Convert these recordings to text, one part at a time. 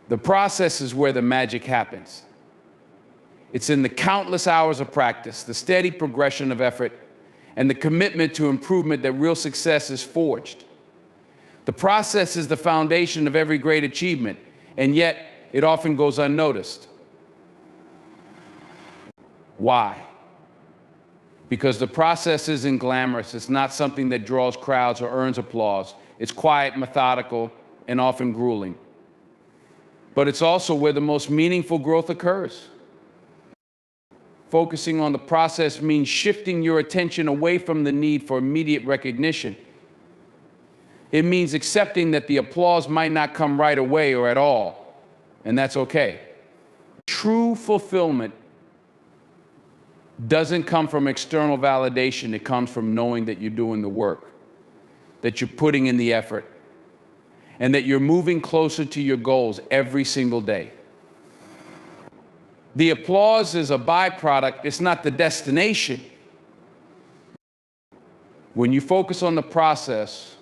The process is where the magic happens. It's in the countless hours of practice, the steady progression of effort, and the commitment to improvement that real success is forged. The process is the foundation of every great achievement, and yet it often goes unnoticed. Why? Because the process isn't glamorous. It's not something that draws crowds or earns applause. It's quiet, methodical, and often grueling. But it's also where the most meaningful growth occurs. Focusing on the process means shifting your attention away from the need for immediate recognition. It means accepting that the applause might not come right away or at all, and that's okay. True fulfillment doesn't come from external validation. It comes from knowing that you're doing the work, that you're putting in the effort, and that you're moving closer to your goals every single day. The applause is a byproduct, it's not the destination. When you focus on the process,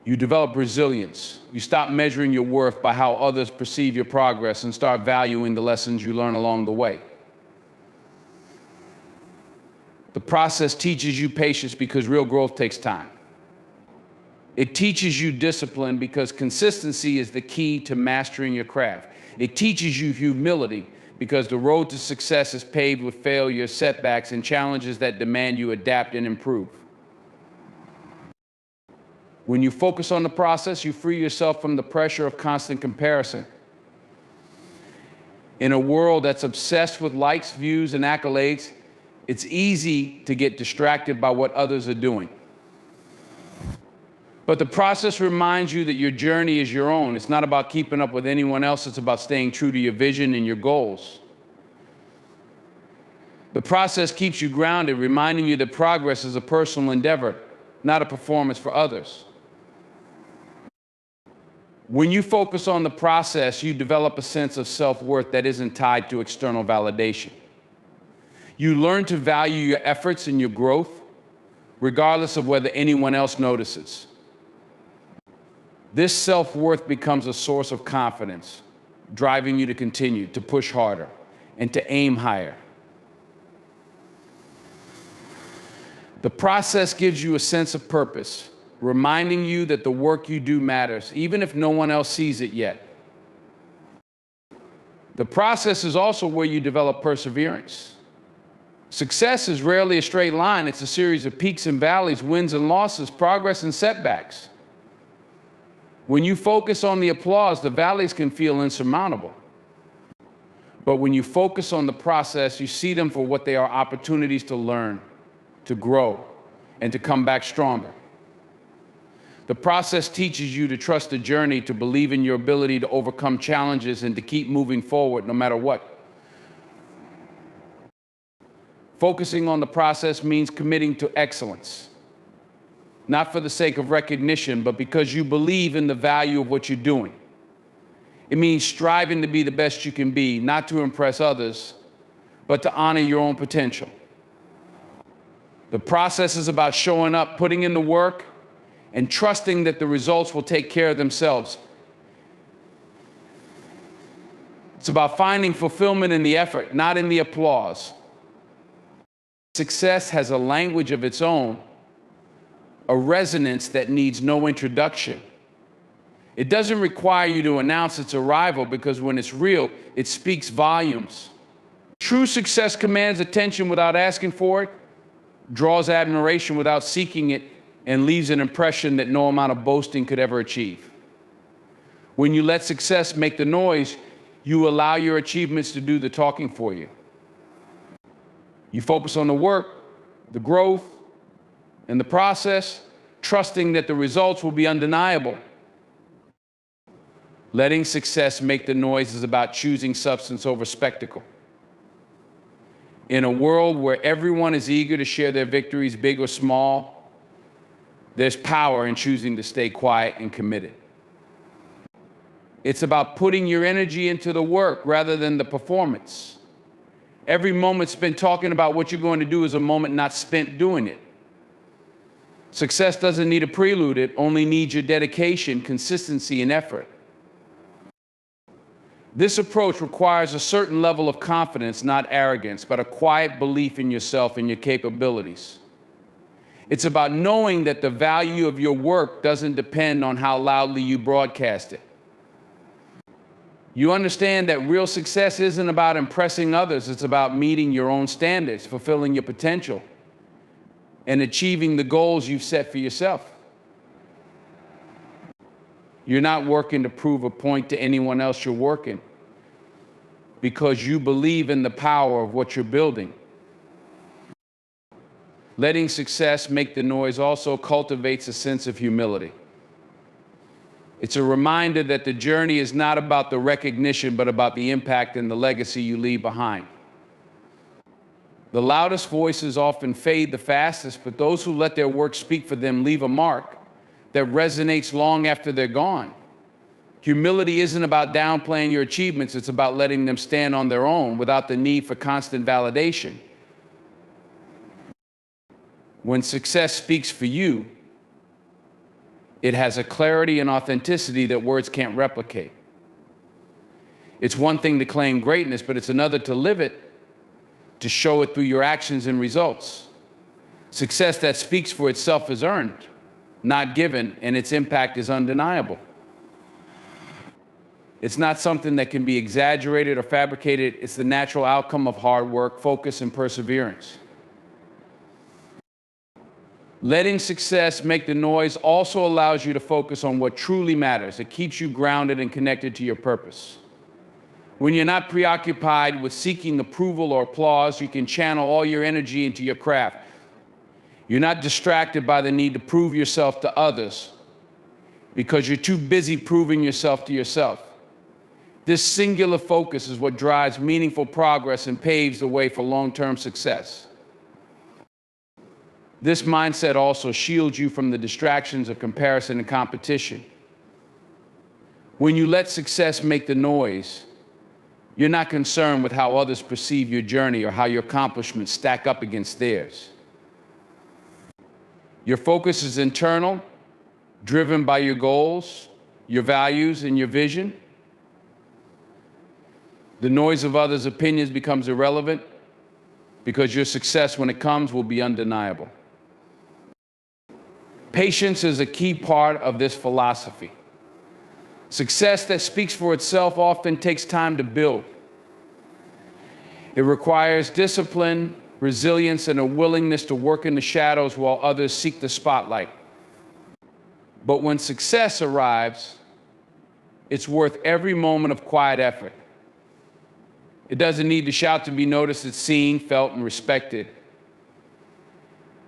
you develop resilience. You stop measuring your worth by how others perceive your progress and start valuing the lessons you learn along the way. The process teaches you patience because real growth takes time. It teaches you discipline because consistency is the key to mastering your craft. It teaches you humility because the road to success is paved with failures, setbacks, and challenges that demand you adapt and improve. When you focus on the process, you free yourself from the pressure of constant comparison. In a world that's obsessed with likes, views, and accolades, it's easy to get distracted by what others are doing. But the process reminds you that your journey is your own. It's not about keeping up with anyone else. It's about staying true to your vision and your goals. The process keeps you grounded, reminding you that progress is a personal endeavor, not a performance for others. When you focus on the process, you develop a sense of self-worth that isn't tied to external validation. You learn to value your efforts and your growth, regardless of whether anyone else notices. This self-worth becomes a source of confidence, driving you to continue, to push harder, and to aim higher. The process gives you a sense of purpose, reminding you that the work you do matters, even if no one else sees it yet. The process is also where you develop perseverance. Success is rarely a straight line. It's a series of peaks and valleys, wins and losses, progress and setbacks. When you focus on the applause, the valleys can feel insurmountable. But when you focus on the process, you see them for what they are: opportunities to learn, to grow, and to come back stronger. The process teaches you to trust the journey, to believe in your ability to overcome challenges, and to keep moving forward no matter what. Focusing on the process means committing to excellence. Not for the sake of recognition, but because you believe in the value of what you're doing. It means striving to be the best you can be, not to impress others, but to honor your own potential. The process is about showing up, putting in the work, and trusting that the results will take care of themselves. It's about finding fulfillment in the effort, not in the applause. Success has a language of its own, a resonance that needs no introduction. It doesn't require you to announce its arrival, because when it's real, it speaks volumes. True success commands attention without asking for it, draws admiration without seeking it, and leaves an impression that no amount of boasting could ever achieve. When you let success make the noise, you allow your achievements to do the talking for you. You focus on the work, the growth, and the process, trusting that the results will be undeniable. Letting success make the noise is about choosing substance over spectacle. In a world where everyone is eager to share their victories, big or small, there's power in choosing to stay quiet and committed. It's about putting your energy into the work rather than the performance. Every moment spent talking about what you're going to do is a moment not spent doing it. Success doesn't need a prelude, it only needs your dedication, consistency, and effort. This approach requires a certain level of confidence, not arrogance, but a quiet belief in yourself and your capabilities. It's about knowing that the value of your work doesn't depend on how loudly you broadcast it. You understand that real success isn't about impressing others, it's about meeting your own standards, fulfilling your potential, and achieving the goals you've set for yourself. You're not working to prove a point to anyone else, you're working because you believe in the power of what you're building. Letting success make the noise also cultivates a sense of humility. It's a reminder that the journey is not about the recognition, but about the impact and the legacy you leave behind. The loudest voices often fade the fastest, but those who let their work speak for them leave a mark that resonates long after they're gone. Humility isn't about downplaying your achievements, it's about letting them stand on their own without the need for constant validation. When success speaks for you, it has a clarity and authenticity that words can't replicate. It's one thing to claim greatness, but it's another to live it, to show it through your actions and results. Success that speaks for itself is earned, not given, and its impact is undeniable. It's not something that can be exaggerated or fabricated. It's the natural outcome of hard work, focus, and perseverance. Letting success make the noise also allows you to focus on what truly matters. It keeps you grounded and connected to your purpose. When you're not preoccupied with seeking approval or applause, you can channel all your energy into your craft. You're not distracted by the need to prove yourself to others because you're too busy proving yourself to yourself. This singular focus is what drives meaningful progress and paves the way for long-term success. This mindset also shields you from the distractions of comparison and competition. When you let success make the noise, you're not concerned with how others perceive your journey or how your accomplishments stack up against theirs. Your focus is internal, driven by your goals, your values, and your vision. The noise of others' opinions becomes irrelevant because your success, when it comes, will be undeniable. Patience is a key part of this philosophy. Success that speaks for itself often takes time to build. It requires discipline, resilience, and a willingness to work in the shadows while others seek the spotlight. But when success arrives, it's worth every moment of quiet effort. It doesn't need to shout to be noticed. It's seen, felt, and respected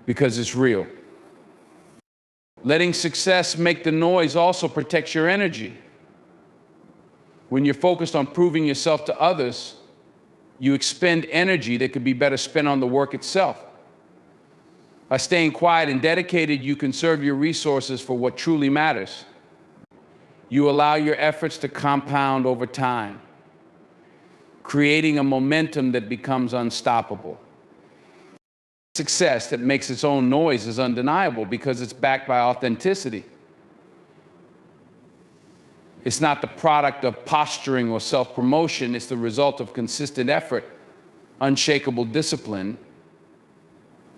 because it's real. Letting success make the noise also protects your energy. When you're focused on proving yourself to others, you expend energy that could be better spent on the work itself. By staying quiet and dedicated, you conserve your resources for what truly matters. You allow your efforts to compound over time, creating a momentum that becomes unstoppable. Success that makes its own noise is undeniable because it's backed by authenticity. It's not the product of posturing or self-promotion. It's the result of consistent effort, unshakable discipline,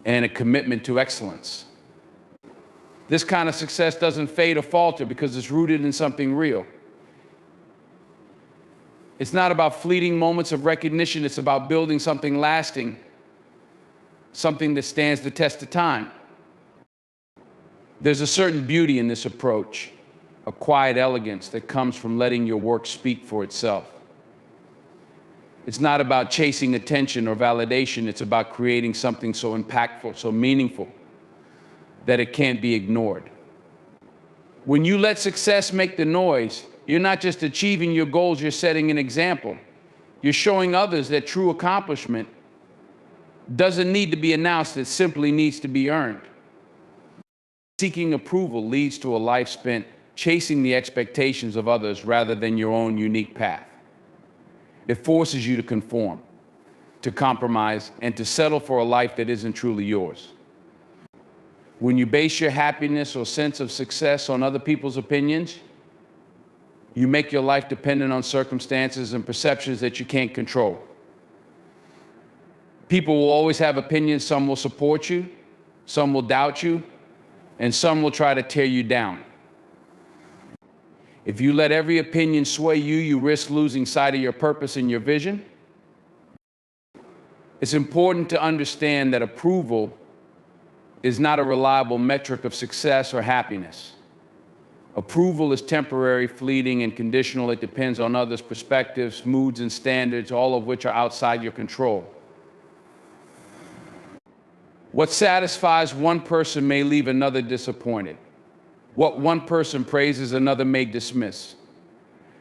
and a commitment to excellence. This kind of success doesn't fade or falter because it's rooted in something real. It's not about fleeting moments of recognition. It's about building something lasting, something that stands the test of time. There's a certain beauty in this approach, a quiet elegance that comes from letting your work speak for itself. It's not about chasing attention or validation. It's about creating something so impactful, so meaningful, that it can't be ignored. When you let success make the noise, you're not just achieving your goals, you're setting an example. You're showing others that true accomplishment doesn't need to be announced, it simply needs to be earned. Seeking approval leads to a life spent chasing the expectations of others rather than your own unique path. It forces you to conform, to compromise, and to settle for a life that isn't truly yours. When you base your happiness or sense of success on other people's opinions, You make your life dependent on circumstances and perceptions that you can't control. People will always have opinions. Some will support you, some will doubt you, and some will try to tear you down. If you let every opinion sway you, you risk losing sight of your purpose and your vision. It's important to understand that approval is not a reliable metric of success or happiness. Approval is temporary, fleeting, and conditional. It depends on others' perspectives, moods, and standards, all of which are outside your control. What satisfies one person may leave another disappointed. What one person praises, another may dismiss.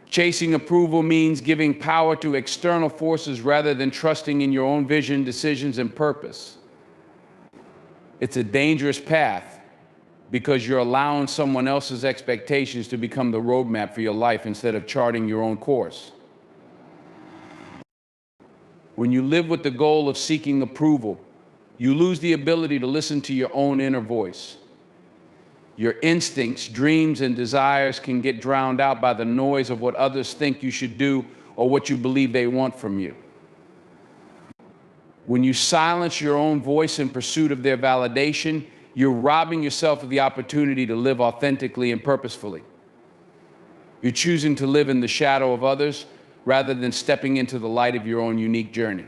Chasing approval means giving power to external forces rather than trusting in your own vision, decisions, and purpose. It's a dangerous path because you're allowing someone else's expectations to become the roadmap for your life instead of charting your own course. When you live with the goal of seeking approval, you lose the ability to listen to your own inner voice. Your instincts, dreams, and desires can get drowned out by the noise of what others think you should do or what you believe they want from you. When you silence your own voice in pursuit of their validation, you're robbing yourself of the opportunity to live authentically and purposefully. You're choosing to live in the shadow of others rather than stepping into the light of your own unique journey.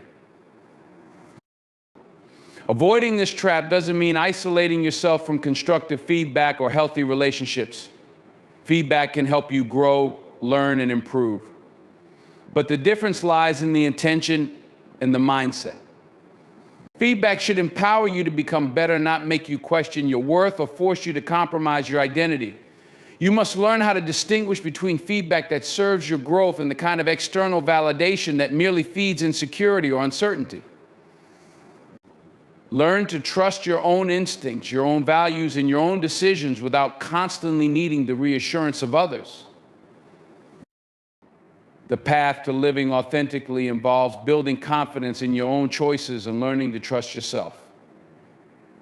Avoiding this trap doesn't mean isolating yourself from constructive feedback or healthy relationships. Feedback can help you grow, learn, and improve. But the difference lies in the intention and the mindset. Feedback should empower you to become better, not make you question your worth or force you to compromise your identity. You must learn how to distinguish between feedback that serves your growth and the kind of external validation that merely feeds insecurity or uncertainty. Learn to trust your own instincts, your own values, and your own decisions without constantly needing the reassurance of others. The path to living authentically involves building confidence in your own choices and learning to trust yourself.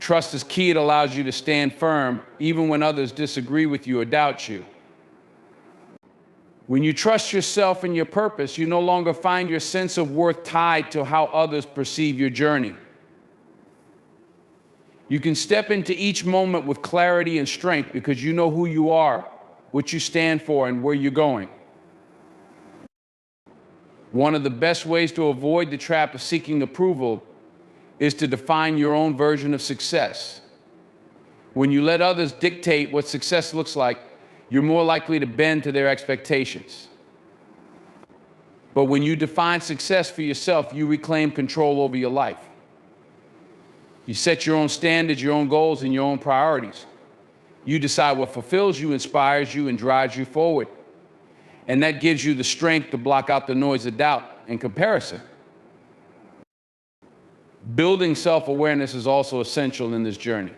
Trust is key. It allows you to stand firm even when others disagree with you or doubt you. When you trust yourself and your purpose, you no longer find your sense of worth tied to how others perceive your journey. You can step into each moment with clarity and strength because you know who you are, what you stand for, and where you're going. One of the best ways to avoid the trap of seeking approval is to define your own version of success. When you let others dictate what success looks like, you're more likely to bend to their expectations. But when you define success for yourself, you reclaim control over your life. You set your own standards, your own goals, and your own priorities. You decide what fulfills you, inspires you, and drives you forward. And that gives you the strength to block out the noise of doubt and comparison. Building self-awareness is also essential in this journey.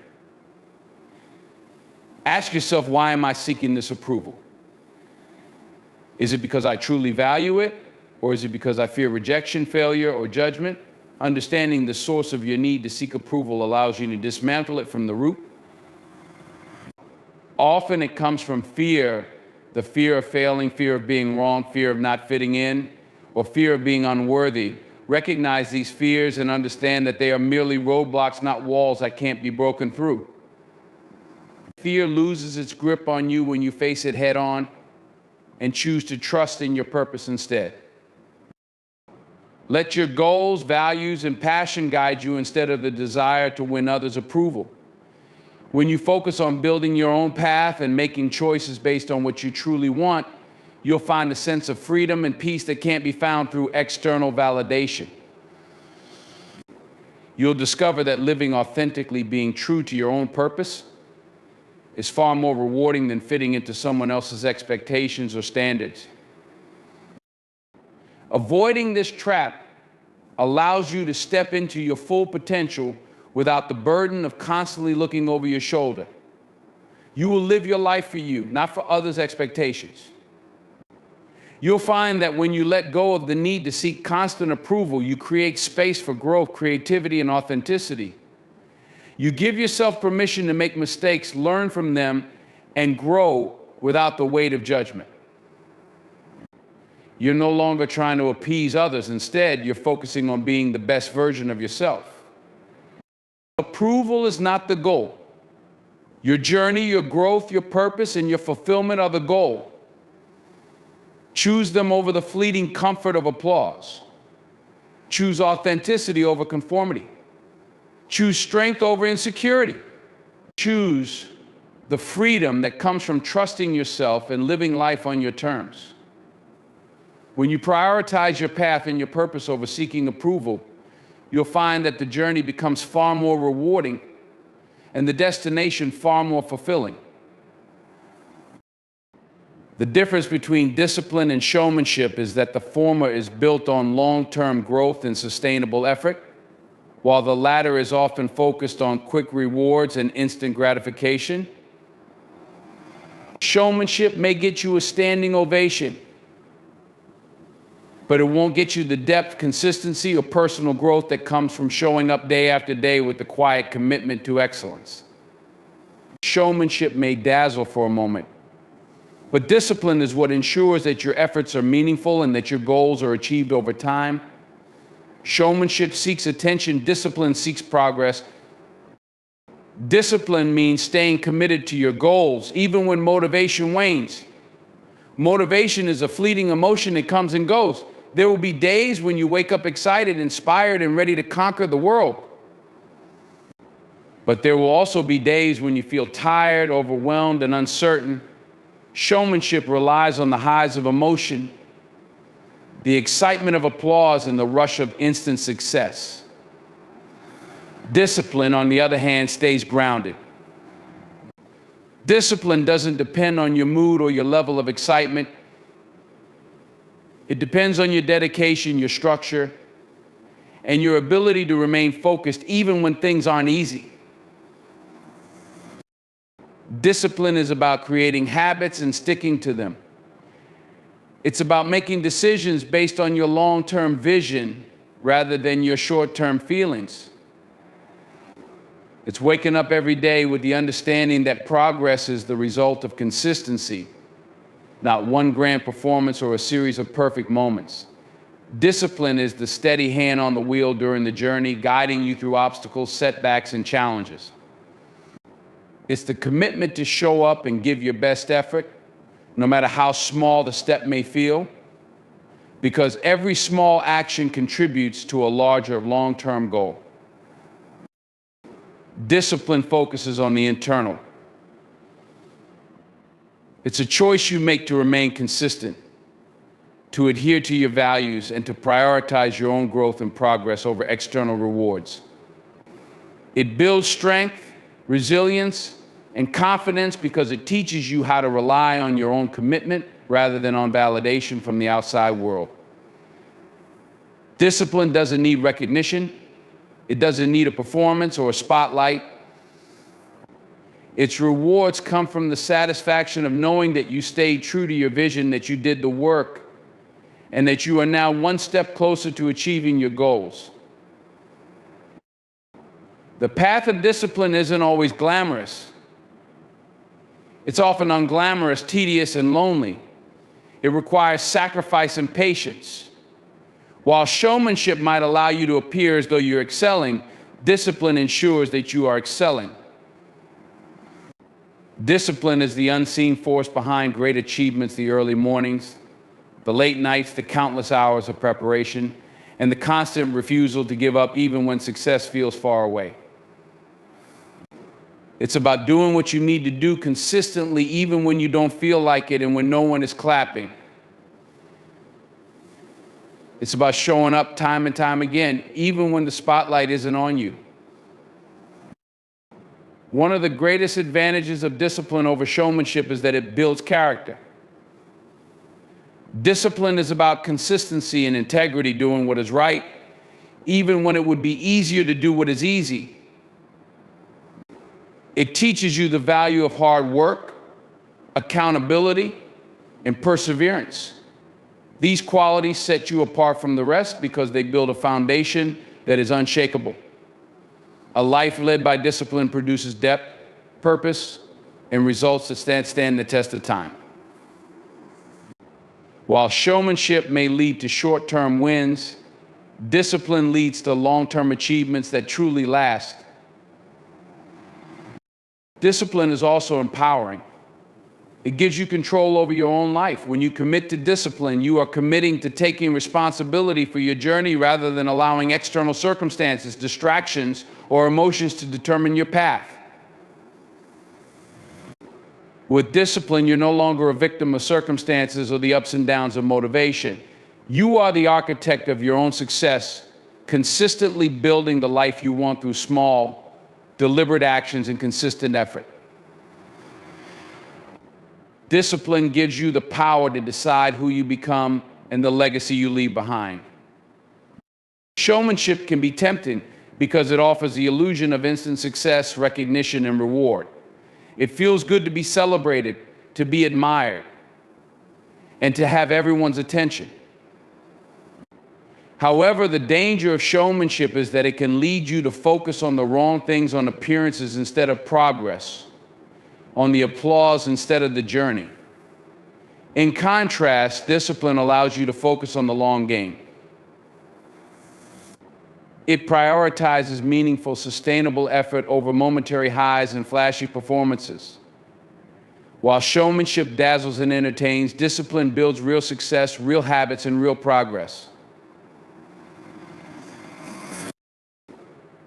Ask yourself, why am I seeking this approval? Is it because I truly value it? Or is it because I fear rejection, failure, or judgment? Understanding the source of your need to seek approval allows you to dismantle it from the root. Often it comes from fear, the fear of failing, fear of being wrong, fear of not fitting in, or fear of being unworthy. Recognize these fears and understand that they are merely roadblocks, not walls that can't be broken through. Fear loses its grip on you when you face it head on and choose to trust in your purpose instead. Let your goals, values, and passion guide you instead of the desire to win others' approval. When you focus on building your own path and making choices based on what you truly want, you'll find a sense of freedom and peace that can't be found through external validation. You'll discover that living authentically, being true to your own purpose, is far more rewarding than fitting into someone else's expectations or standards. Avoiding this trap allows you to step into your full potential without the burden of constantly looking over your shoulder. You will live your life for you, not for others' expectations. You'll find that when you let go of the need to seek constant approval, you create space for growth, creativity, and authenticity. You give yourself permission to make mistakes, learn from them, and grow without the weight of judgment. You're no longer trying to appease others. Instead, you're focusing on being the best version of yourself. Approval is not the goal. Your journey, your growth, your purpose, and your fulfillment are the goal. Choose them over the fleeting comfort of applause. Choose authenticity over conformity. Choose strength over insecurity. Choose the freedom that comes from trusting yourself and living life on your terms. When you prioritize your path and your purpose over seeking approval, you'll find that the journey becomes far more rewarding and the destination far more fulfilling. The difference between discipline and showmanship is that the former is built on long-term growth and sustainable effort, while the latter is often focused on quick rewards and instant gratification. Showmanship may get you a standing ovation, but it won't get you the depth, consistency, or personal growth that comes from showing up day after day with a quiet commitment to excellence. Showmanship may dazzle for a moment, but discipline is what ensures that your efforts are meaningful and that your goals are achieved over time. Showmanship seeks attention, discipline seeks progress. Discipline means staying committed to your goals, even when motivation wanes. Motivation is a fleeting emotion that comes and goes. There will be days when you wake up excited, inspired, and ready to conquer the world. But there will also be days when you feel tired, overwhelmed, and uncertain. Showmanship relies on the highs of emotion, the excitement of applause, and the rush of instant success. Discipline, on the other hand, stays grounded. Discipline doesn't depend on your mood or your level of excitement. It depends on your dedication, your structure, and your ability to remain focused even when things aren't easy. Discipline is about creating habits and sticking to them. It's about making decisions based on your long-term vision rather than your short-term feelings. It's waking up every day with the understanding that progress is the result of consistency, not one grand performance or a series of perfect moments. Discipline is the steady hand on the wheel during the journey, guiding you through obstacles, setbacks, and challenges. It's the commitment to show up and give your best effort, no matter how small the step may feel, because every small action contributes to a larger long-term goal. Discipline focuses on the internal. It's a choice you make to remain consistent, to adhere to your values, and to prioritize your own growth and progress over external rewards. It builds strength, resilience, and confidence because it teaches you how to rely on your own commitment rather than on validation from the outside world. Discipline doesn't need recognition. It doesn't need a performance or a spotlight. Its rewards come from the satisfaction of knowing that you stayed true to your vision, that you did the work, and that you are now one step closer to achieving your goals. The path of discipline isn't always glamorous. It's often unglamorous, tedious, and lonely. It requires sacrifice and patience. While showmanship might allow you to appear as though you're excelling, discipline ensures that you are excelling. Discipline is the unseen force behind great achievements, the early mornings, the late nights, the countless hours of preparation, and the constant refusal to give up even when success feels far away. It's about doing what you need to do consistently, even when you don't feel like it and when no one is clapping. It's about showing up time and time again, even when the spotlight isn't on you. One of the greatest advantages of discipline over showmanship is that it builds character. Discipline is about consistency and integrity, doing what is right, even when it would be easier to do what is easy. It teaches you the value of hard work, accountability, and perseverance. These qualities set you apart from the rest because they build a foundation that is unshakable. A life led by discipline produces depth, purpose, and results that stand the test of time. While showmanship may lead to short-term wins, discipline leads to long-term achievements that truly last. Discipline is also empowering. It gives you control over your own life. When you commit to discipline, you are committing to taking responsibility for your journey rather than allowing external circumstances, distractions, or emotions to determine your path. With discipline, you're no longer a victim of circumstances or the ups and downs of motivation. You are the architect of your own success, consistently building the life you want through small, deliberate actions and consistent effort. Discipline gives you the power to decide who you become and the legacy you leave behind. Showmanship can be tempting because it offers the illusion of instant success, recognition, and reward. It feels good to be celebrated, to be admired, and to have everyone's attention. However, the danger of showmanship is that it can lead you to focus on the wrong things, on appearances instead of progress, on the applause instead of the journey. In contrast, discipline allows you to focus on the long game. It prioritizes meaningful, sustainable effort over momentary highs and flashy performances. While showmanship dazzles and entertains, discipline builds real success, real habits, and real progress.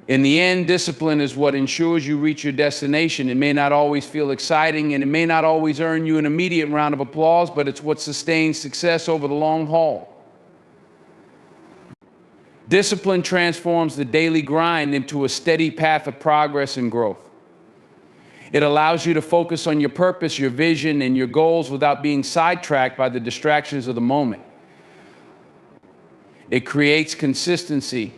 In the end, discipline is what ensures you reach your destination. It may not always feel exciting, and it may not always earn you an immediate round of applause, but it's what sustains success over the long haul. Discipline transforms the daily grind into a steady path of progress and growth. It allows you to focus on your purpose, your vision, and your goals without being sidetracked by the distractions of the moment. It creates consistency,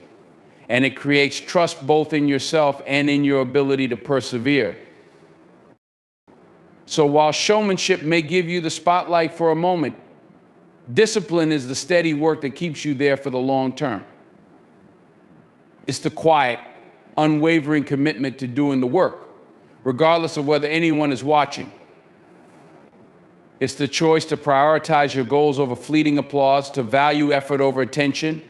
and it creates trust both in yourself and in your ability to persevere. So while showmanship may give you the spotlight for a moment, discipline is the steady work that keeps you there for the long term. It's the quiet, unwavering commitment to doing the work, regardless of whether anyone is watching. It's the choice to prioritize your goals over fleeting applause, to value effort over attention,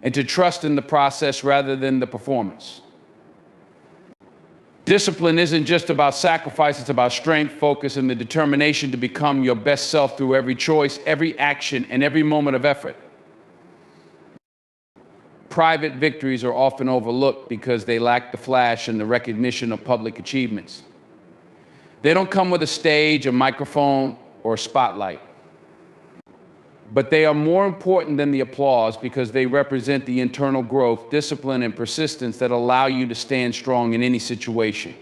and to trust in the process rather than the performance. Discipline isn't just about sacrifice, it's about strength, focus, and the determination to become your best self through every choice, every action, and every moment of effort. Private victories are often overlooked because they lack the flash and the recognition of public achievements. They don't come with a stage, a microphone, or a spotlight. But they are more important than the applause because they represent the internal growth, discipline, and persistence that allow you to stand strong in any situation.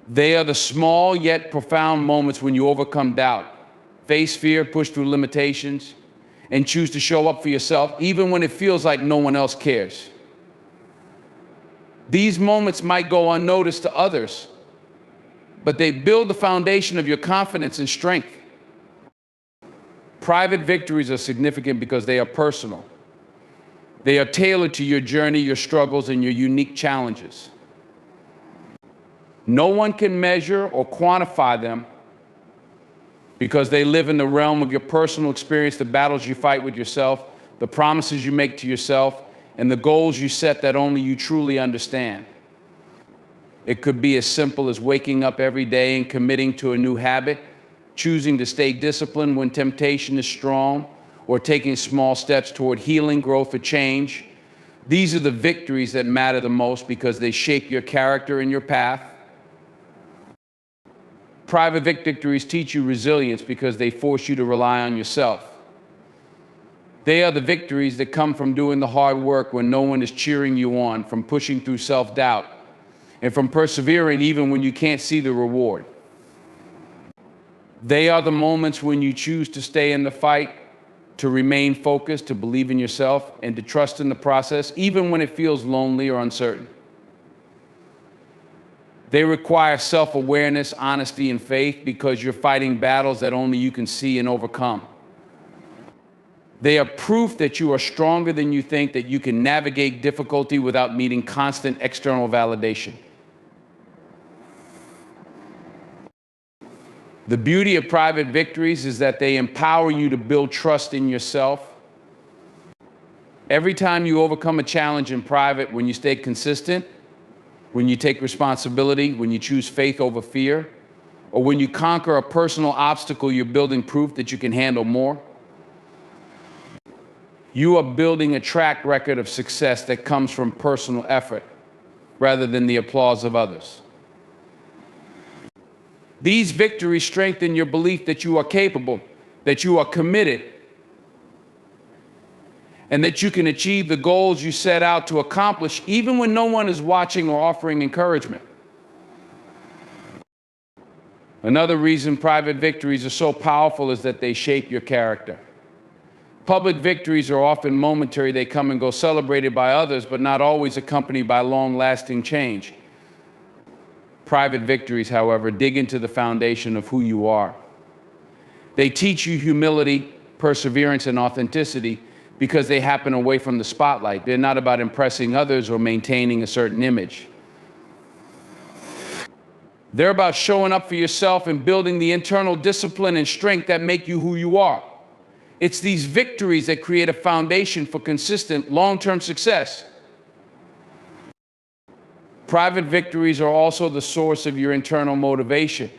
They are the small yet profound moments when you overcome doubt, face fear, push through limitations, and choose to show up for yourself, even when it feels like no one else cares. These moments might go unnoticed to others, but they build the foundation of your confidence and strength. Private victories are significant because they are personal. They are tailored to your journey, your struggles, and your unique challenges. No one can measure or quantify them because they live in the realm of your personal experience, the battles you fight with yourself, the promises you make to yourself, and the goals you set that only you truly understand. It could be as simple as waking up every day and committing to a new habit, choosing to stay disciplined when temptation is strong, or taking small steps toward healing, growth, or change. These are the victories that matter the most because they shape your character and your path. Private victories teach you resilience because they force you to rely on yourself. They are the victories that come from doing the hard work when no one is cheering you on, from pushing through self-doubt, and from persevering even when you can't see the reward. They are the moments when you choose to stay in the fight, to remain focused, to believe in yourself, and to trust in the process, even when it feels lonely or uncertain. They require self-awareness, honesty, and faith because you're fighting battles that only you can see and overcome. They are proof that you are stronger than you think, that you can navigate difficulty without needing constant external validation. The beauty of private victories is that they empower you to build trust in yourself. Every time you overcome a challenge in private, when you stay consistent, when you take responsibility, when you choose faith over fear, or when you conquer a personal obstacle, you're building proof that you can handle more. You are building a track record of success that comes from personal effort rather than the applause of others. These victories strengthen your belief that you are capable, that you are committed, and that you can achieve the goals you set out to accomplish even when no one is watching or offering encouragement. Another reason private victories are so powerful is that they shape your character. Public victories are often momentary. They come and go, celebrated by others, but not always accompanied by long-lasting change. Private victories, however, dig into the foundation of who you are. They teach you humility, perseverance, and authenticity because they happen away from the spotlight. They're not about impressing others or maintaining a certain image. They're about showing up for yourself and building the internal discipline and strength that make you who you are. It's these victories that create a foundation for consistent, long-term success. Private victories are also the source of your internal motivation.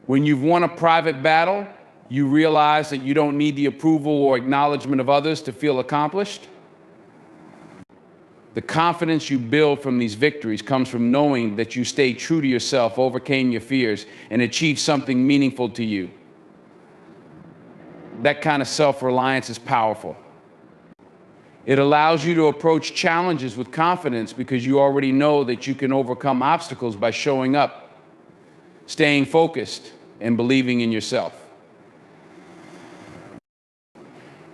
When you've won a private battle, you realize that you don't need the approval or acknowledgement of others to feel accomplished. The confidence you build from these victories comes from knowing that you stayed true to yourself, overcame your fears, and achieved something meaningful to you. That kind of self-reliance is powerful. It allows you to approach challenges with confidence because you already know that you can overcome obstacles by showing up, staying focused, and believing in yourself.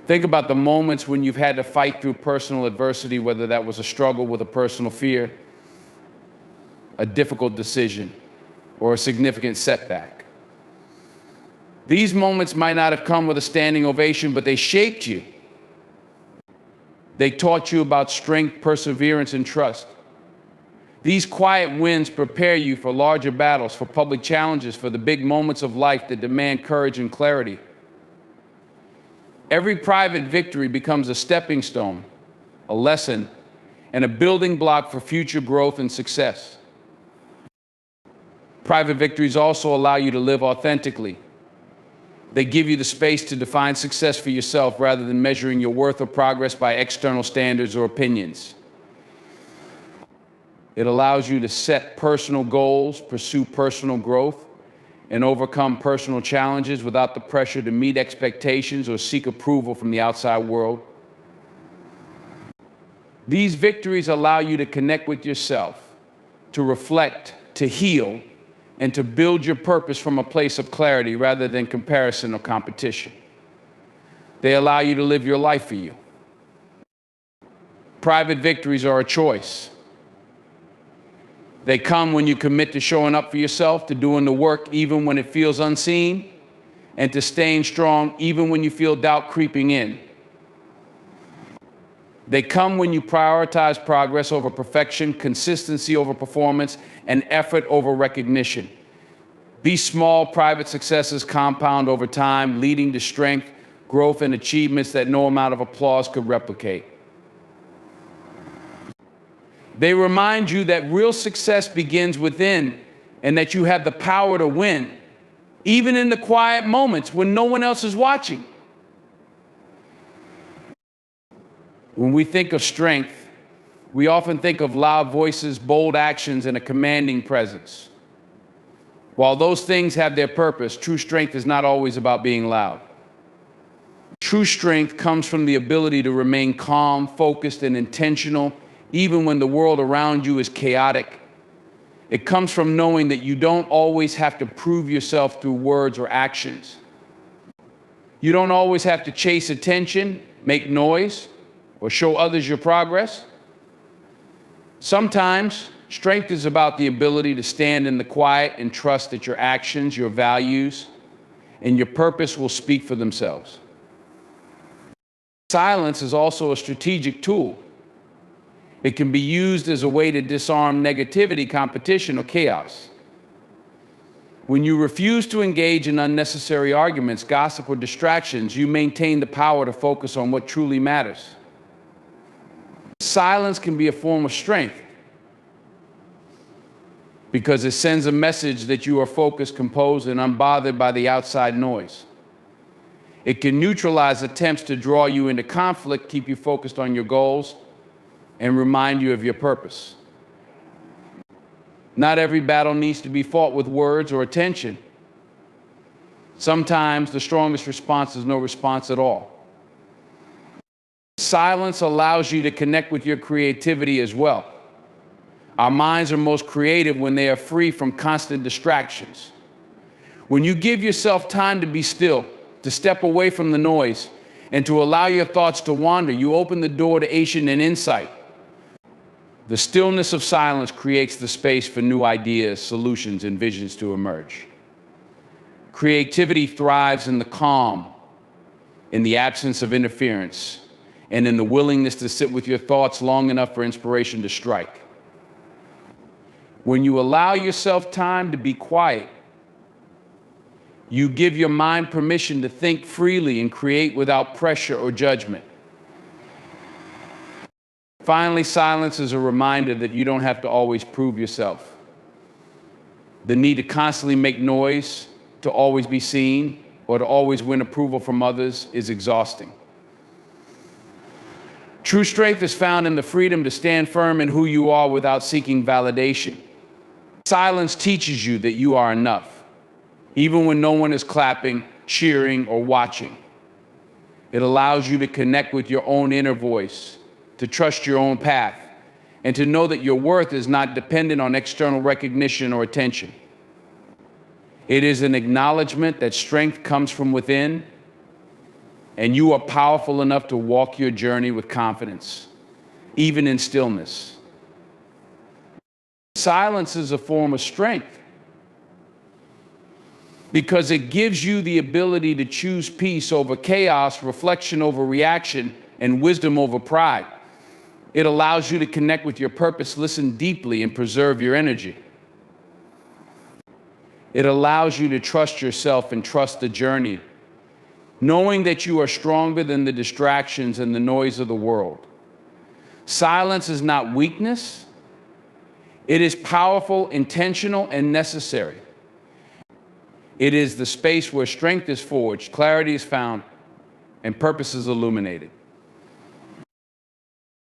Think about the moments when you've had to fight through personal adversity, whether that was a struggle with a personal fear, a difficult decision, or a significant setback. These moments might not have come with a standing ovation, but they shaped you. They taught you about strength, perseverance, and trust. These quiet wins prepare you for larger battles, for public challenges, for the big moments of life that demand courage and clarity. Every private victory becomes a stepping stone, a lesson, and a building block for future growth and success. Private victories also allow you to live authentically. They give you the space to define success for yourself rather than measuring your worth or progress by external standards or opinions. It allows you to set personal goals, pursue personal growth, and overcome personal challenges without the pressure to meet expectations or seek approval from the outside world. These victories allow you to connect with yourself, to reflect, to heal, and to build your purpose from a place of clarity rather than comparison or competition. They allow you to live your life for you. Private victories are a choice. They come when you commit to showing up for yourself, to doing the work even when it feels unseen, and to staying strong even when you feel doubt creeping in. They come when you prioritize progress over perfection, consistency over performance, and effort over recognition. These small private successes compound over time, leading to strength, growth, and achievements that no amount of applause could replicate. They remind you that real success begins within and that you have the power to win, even in the quiet moments when no one else is watching. When we think of strength, we often think of loud voices, bold actions, and a commanding presence. While those things have their purpose, true strength is not always about being loud. True strength comes from the ability to remain calm, focused, and intentional, even when the world around you is chaotic. It comes from knowing that you don't always have to prove yourself through words or actions. You don't always have to chase attention, make noise, or show others your progress. Sometimes, strength is about the ability to stand in the quiet and trust that your actions, your values, and your purpose will speak for themselves. Silence is also a strategic tool. It can be used as a way to disarm negativity, competition, or chaos. When you refuse to engage in unnecessary arguments, gossip, or distractions, you maintain the power to focus on what truly matters. Silence can be a form of strength because it sends a message that you are focused, composed, and unbothered by the outside noise. It can neutralize attempts to draw you into conflict, keep you focused on your goals, and remind you of your purpose. Not every battle needs to be fought with words or attention. Sometimes the strongest response is no response at all. Silence allows you to connect with your creativity as well. Our minds are most creative when they are free from constant distractions. When you give yourself time to be still, to step away from the noise, and to allow your thoughts to wander, you open the door to action and insight. The stillness of silence creates the space for new ideas, solutions, and visions to emerge. Creativity thrives in the calm, in the absence of interference, and in the willingness to sit with your thoughts long enough for inspiration to strike. When you allow yourself time to be quiet, you give your mind permission to think freely and create without pressure or judgment. Finally, silence is a reminder that you don't have to always prove yourself. The need to constantly make noise, to always be seen, or to always win approval from others is exhausting. True strength is found in the freedom to stand firm in who you are without seeking validation. Silence teaches you that you are enough, even when no one is clapping, cheering, or watching. It allows you to connect with your own inner voice, to trust your own path, and to know that your worth is not dependent on external recognition or attention. It is an acknowledgement that strength comes from within, and you are powerful enough to walk your journey with confidence, even in stillness. Silence is a form of strength because it gives you the ability to choose peace over chaos, reflection over reaction, and wisdom over pride. It allows you to connect with your purpose, listen deeply, and preserve your energy. It allows you to trust yourself and trust the journey, knowing that you are stronger than the distractions and the noise of the world. Silence is not weakness. It is powerful, intentional, and necessary. It is the space where strength is forged, clarity is found, and purpose is illuminated.